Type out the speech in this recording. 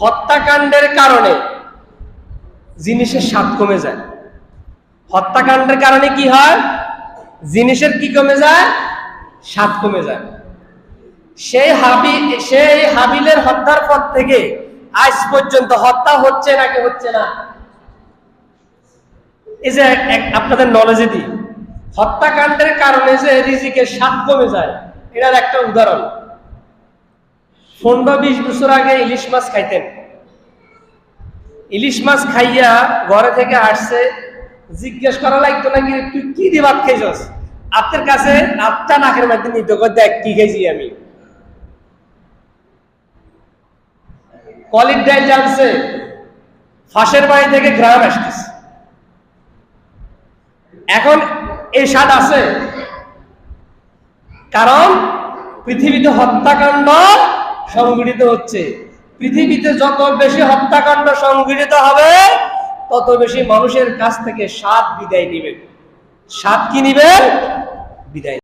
হত্যাকাণ্ডের কারণে জিনিসের স্বাদ কমে যায়। হত্যাকাণ্ডের কারণে কি হয়? জিনিসের কি কমে যায়? স্বাদ কমে যায়। সেই হাবিলের হত্যার পর থেকে আজ পর্যন্ত হত্যা হচ্ছে নাকি হচ্ছে না? এই যে আপনাদের নলেজে দিই, হত্যাকাণ্ডের কারণে যে রিজিকের স্বাদ কমে যায়, এটার একটা উদাহরণ। 15-20 বছর আগে ইলিশ মাছ খাইতেন। ইলিশ মাছ খাইয়া ঘরে থেকে আসছে, জিজ্ঞেস করা লাগতো নাকি তুই কি দিয়ে ভাত খাইছস? আপনার কাছে আটটা নাকের মধ্যে নিত, দেখ কি খাইছি আমি। কলির ডাইল জানছে, ফাঁসের বাড়ি থেকে গ্রাম আসতেছে। এখন এই স্বাদ আছে, কারণ পৃথিবীতে হত্যাকাণ্ড সংঘটিত হচ্ছে। পৃথিবীতে যত বেশি হত্যাকাণ্ড সংঘটিত হবে, তত বেশি মানুষের কাছ থেকে স্বাদ বিদায় নিবে। স্বাদ কি নিবে? বিদায়।